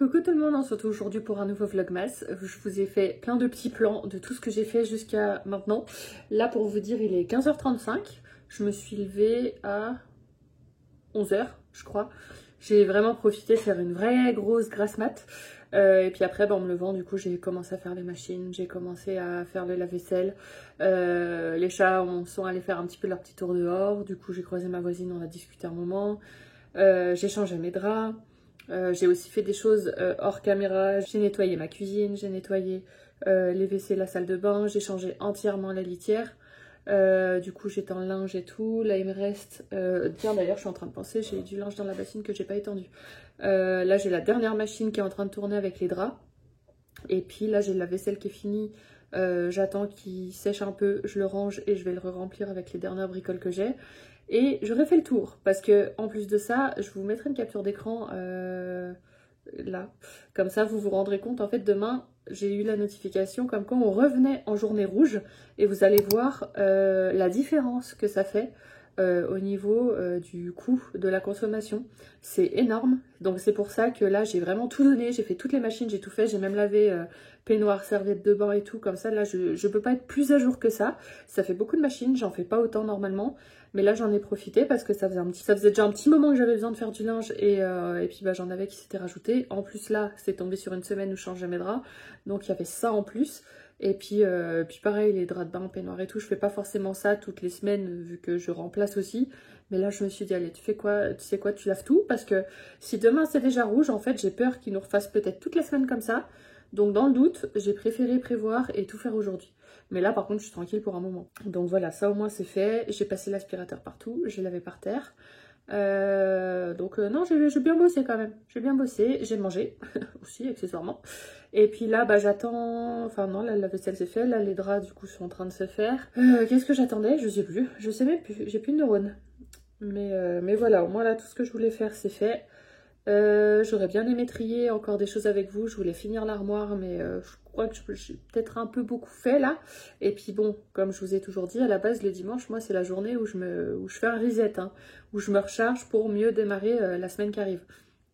Coucou tout le monde, on se retrouve aujourd'hui pour un nouveau vlogmas. Je vous ai fait plein de petits plans de tout ce que j'ai fait jusqu'à maintenant. Là pour vous dire il est 15h35, je me suis levée à 11h je crois. J'ai vraiment profité de faire une vraie grosse grasse mat. Et puis après en me levant du coup j'ai commencé à faire les machines, j'ai commencé à faire le lave-vaisselle. Les chats sont allés faire un petit peu leur petit tour dehors, du coup j'ai croisé ma voisine, on a discuté un moment. J'ai changé mes draps. J'ai aussi fait des choses hors caméra. J'ai nettoyé ma cuisine, j'ai nettoyé les WC, la salle de bain, j'ai changé entièrement la litière. Du coup j'étends le linge et tout. Là il me reste... Tiens d'ailleurs je suis en train de penser, j'ai du linge dans la bassine que j'ai pas étendu. Là j'ai la dernière machine qui est en train de tourner avec les draps. Et puis là j'ai la vaisselle qui est finie. J'attends qu'il sèche un peu, je le range et je vais le remplir avec les dernières bricoles que j'ai. Et j'aurais fait le tour parce que en plus de ça, je vous mettrai une capture d'écran là. Comme ça, vous vous rendrez compte. En fait, demain, j'ai eu la notification comme quoi on revenait en journée rouge et vous allez voir la différence que ça fait au niveau du coût de la consommation. C'est énorme. Donc c'est pour ça que là, j'ai vraiment tout donné. J'ai fait toutes les machines, j'ai tout fait. J'ai même lavé peignoir, serviette de bain et tout. Comme ça, là, je peux pas être plus à jour que ça. Ça fait beaucoup de machines. J'en fais pas autant normalement. Mais là j'en ai profité parce que ça faisait déjà un petit moment que j'avais besoin de faire du linge et puis j'en avais qui s'étaient rajouté. En plus là c'est tombé sur une semaine où je changeais mes draps, donc il y avait ça en plus. Et puis pareil les draps de bain, peignoir et tout, je fais pas forcément ça toutes les semaines vu que je remplace aussi. Mais là je me suis dit allez tu fais quoi, tu sais quoi, tu laves tout parce que si demain c'est déjà rouge en fait j'ai peur qu'ils nous refassent peut-être toutes les semaines comme ça. Donc dans le doute j'ai préféré prévoir et tout faire aujourd'hui. Mais là par contre je suis tranquille pour un moment. Donc voilà, ça au moins c'est fait. J'ai passé l'aspirateur partout, j'ai lavé par terre. Non, j'ai bien bossé quand même. J'ai bien bossé, j'ai mangé aussi accessoirement. Et puis là j'attends... Enfin non, là, la vaisselle c'est fait, là les draps du coup sont en train de se faire. Qu'est-ce que j'attendais? Je sais plus, je sais même plus, j'ai plus de neurones. Mais voilà, au moins là tout ce que je voulais faire c'est fait. J'aurais bien aimé trier encore des choses avec vous, je voulais finir l'armoire mais je crois que j'ai peut-être un peu beaucoup fait là. Et puis bon, comme je vous ai toujours dit, à la base le dimanche, moi c'est la journée où je fais un reset, hein, où je me recharge pour mieux démarrer la semaine qui arrive.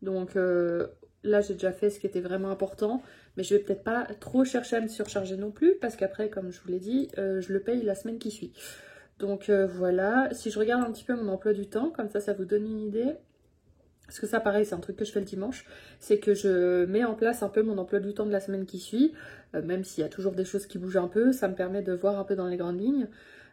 Donc là j'ai déjà fait ce qui était vraiment important, mais je vais peut-être pas trop chercher à me surcharger non plus, parce qu'après comme je vous l'ai dit, je le paye la semaine qui suit. Donc voilà, si je regarde un petit peu mon emploi du temps, comme ça vous donne une idée. Parce que ça, pareil, c'est un truc que je fais le dimanche, c'est que je mets en place un peu mon emploi du temps de la semaine qui suit, même s'il y a toujours des choses qui bougent un peu, ça me permet de voir un peu dans les grandes lignes.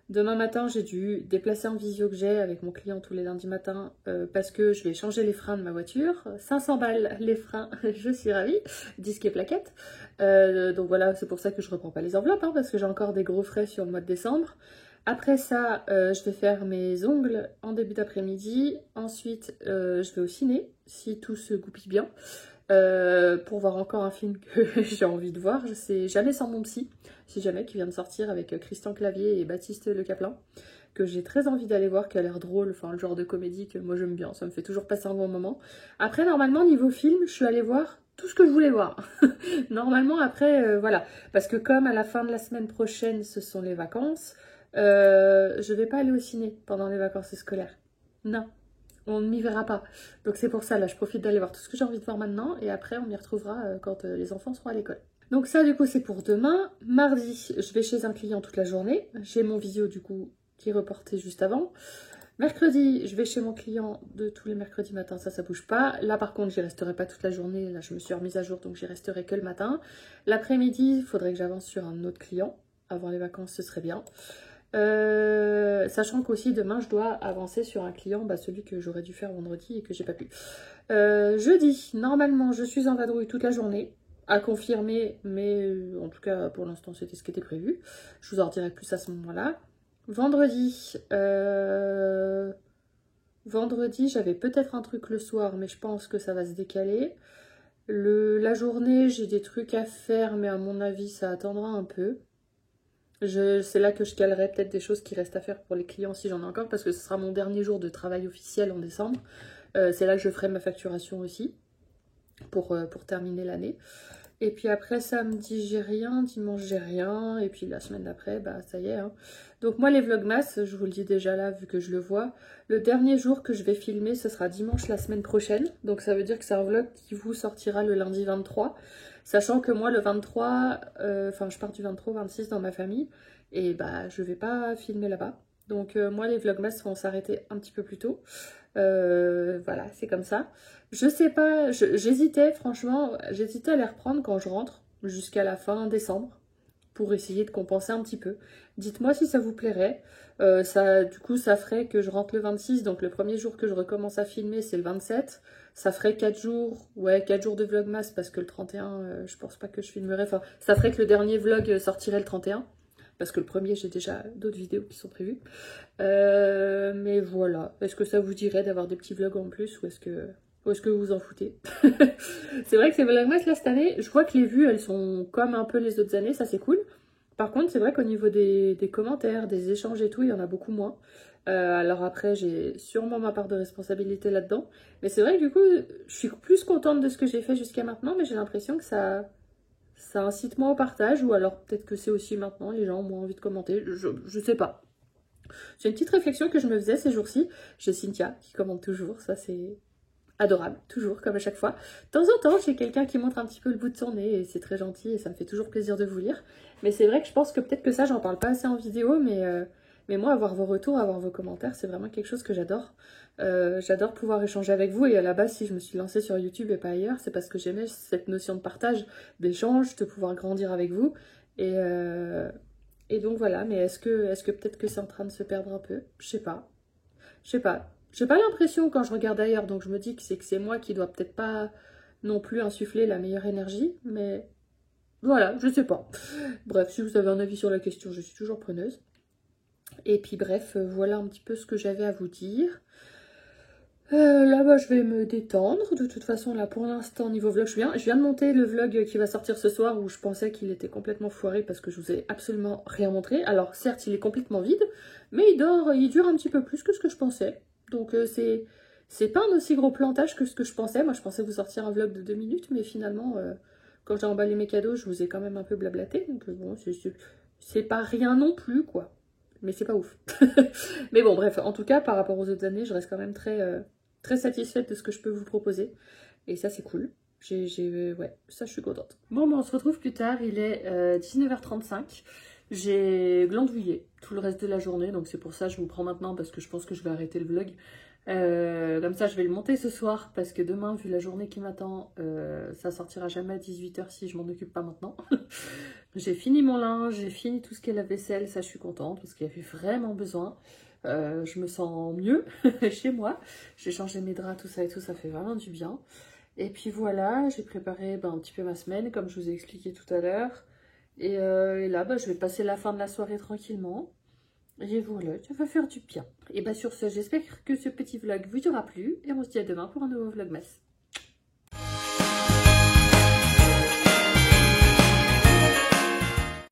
Demain matin, j'ai dû déplacer un visio que j'ai avec mon client tous les lundis matins parce que je vais changer les freins de ma voiture. 500 balles les freins, je suis ravie, disque et plaquettes. Donc voilà, c'est pour ça que je reprends pas les enveloppes, hein, parce que j'ai encore des gros frais sur le mois de décembre. Après ça, je vais faire mes ongles en début d'après-midi. Ensuite, je vais au ciné, si tout se goupille bien, pour voir encore un film que j'ai envie de voir. Je sais jamais sans mon psy, si jamais, qui vient de sortir avec Christian Clavier et Baptiste Le Caplin, que j'ai très envie d'aller voir, qui a l'air drôle, enfin le genre de comédie que moi j'aime bien, ça me fait toujours passer un bon moment. Après, normalement, niveau film, je suis allée voir tout ce que je voulais voir. Normalement, après, voilà. Parce que comme à la fin de la semaine prochaine, ce sont les vacances... je vais pas aller au ciné pendant les vacances scolaires. Non, on ne m'y verra pas. Donc c'est pour ça, là, je profite d'aller voir tout ce que j'ai envie de voir maintenant. Et après, on m'y retrouvera quand les enfants seront à l'école. Donc ça, du coup, c'est pour demain. Mardi, je vais chez un client toute la journée. J'ai mon visio, du coup, qui est reporté juste avant. Mercredi, je vais chez mon client de tous les mercredis matins, ça bouge pas. Là par contre, j'y resterai pas toute la journée, là je me suis remise à jour, donc j'y resterai que le matin. L'après-midi, il faudrait que j'avance sur un autre client. Avant les vacances, ce serait bien. Sachant qu'aussi demain, je dois avancer sur un client, celui que j'aurais dû faire vendredi et que j'ai pas pu. Jeudi, normalement, je suis en vadrouille toute la journée. À confirmer, mais en tout cas, pour l'instant, c'était ce qui était prévu. Je vous en dirai plus à ce moment-là. Vendredi, j'avais peut-être un truc le soir, mais je pense que ça va se décaler. La journée, j'ai des trucs à faire, mais à mon avis, ça attendra un peu. C'est là que je calerai peut-être des choses qui restent à faire pour les clients si j'en ai encore, parce que ce sera mon dernier jour de travail officiel en décembre. C'est là que je ferai ma facturation aussi, pour terminer l'année. Et puis après samedi j'ai rien, dimanche j'ai rien, et puis la semaine d'après, bah ça y est. Hein. Donc moi les vlogmas, je vous le dis déjà là vu que je le vois, le dernier jour que je vais filmer ce sera dimanche la semaine prochaine. Donc ça veut dire que c'est un vlog qui vous sortira le lundi 23. Sachant que moi le 23, enfin je pars du 23 au 26 dans ma famille, et bah je vais pas filmer là-bas. Donc moi les vlogmas vont s'arrêter un petit peu plus tôt. Voilà, c'est comme ça. Je sais pas, j'hésitais franchement, j'hésitais à les reprendre quand je rentre jusqu'à la fin décembre pour essayer de compenser un petit peu. Dites-moi si ça vous plairait. Du coup, ça ferait que je rentre le 26, donc le premier jour que je recommence à filmer, c'est le 27. Ça ferait 4 jours, ouais, 4 jours de vlogmas parce que le 31, je pense pas que je filmerai. Enfin, ça ferait que le dernier vlog sortirait le 31. Parce que le premier, j'ai déjà d'autres vidéos qui sont prévues. Mais voilà. Est-ce que ça vous dirait d'avoir des petits vlogs en plus ou est-ce que vous vous en foutez? C'est vrai que ces vlogmas là cette année, je vois que les vues elles sont comme un peu les autres années, ça c'est cool. Par contre, c'est vrai qu'au niveau des commentaires, des échanges et tout, il y en a beaucoup moins. Alors après, j'ai sûrement ma part de responsabilité là-dedans. Mais c'est vrai que du coup, je suis plus contente de ce que j'ai fait jusqu'à maintenant, mais j'ai l'impression que ça incite moins au partage, ou alors peut-être que c'est aussi maintenant, les gens ont moins envie de commenter, je sais pas. C'est une petite réflexion que je me faisais ces jours-ci. J'ai Cynthia qui commente toujours, ça c'est adorable, toujours, comme à chaque fois. De temps en temps, j'ai quelqu'un qui montre un petit peu le bout de son nez, et c'est très gentil, et ça me fait toujours plaisir de vous lire. Mais c'est vrai que je pense que peut-être que ça, j'en parle pas assez en vidéo, mais moi, avoir vos retours, avoir vos commentaires, c'est vraiment quelque chose que j'adore. J'adore pouvoir échanger avec vous, et à la base, si je me suis lancée sur YouTube et pas ailleurs, c'est parce que j'aimais cette notion de partage, d'échange, de pouvoir grandir avec vous. Et donc voilà, mais est-ce que peut-être que c'est en train de se perdre un peu? Je sais pas. Je sais pas. J'ai pas l'impression quand je regarde ailleurs, donc je me dis que c'est moi qui dois peut-être pas non plus insuffler la meilleure énergie, mais voilà, je sais pas. Bref, si vous avez un avis sur la question, je suis toujours preneuse. Et puis bref, voilà un petit peu ce que j'avais à vous dire. Là, bah, je vais me détendre. De toute façon, là, pour l'instant, niveau vlog, je viens de monter le vlog qui va sortir ce soir où je pensais qu'il était complètement foiré parce que je vous ai absolument rien montré. Alors, certes, il est complètement vide, mais il dure un petit peu plus que ce que je pensais. Donc, c'est pas un aussi gros plantage que ce que je pensais. Moi, je pensais vous sortir un vlog de 2 minutes, mais finalement, quand j'ai emballé mes cadeaux, je vous ai quand même un peu blablaté. Donc, bon, c'est pas rien non plus, quoi. Mais c'est pas ouf. Mais bon, bref, en tout cas, par rapport aux autres années, je reste quand même très satisfaite de ce que je peux vous proposer. Et ça, c'est cool. Ouais, ça, je suis contente. Bon, on se retrouve plus tard. Il est 19h35. J'ai glandouillé tout le reste de la journée. Donc, c'est pour ça que je vous prends maintenant parce que je pense que je vais arrêter le vlog. Comme ça, je vais le monter ce soir parce que demain, vu la journée qui m'attend, ça sortira jamais à 18h si je m'en occupe pas maintenant. J'ai fini mon linge, j'ai fini tout ce qui est la vaisselle. Ça, je suis contente parce qu'il y avait vraiment besoin. Je me sens mieux chez moi. J'ai changé mes draps, tout ça et tout, ça fait vraiment du bien. Et puis voilà, j'ai préparé un petit peu ma semaine, comme je vous ai expliqué tout à l'heure. Et là, je vais passer la fin de la soirée tranquillement. Et voilà, ça va faire du bien. Et sur ce, j'espère que ce petit vlog vous aura plu. Et on se dit à demain pour un nouveau vlogmas.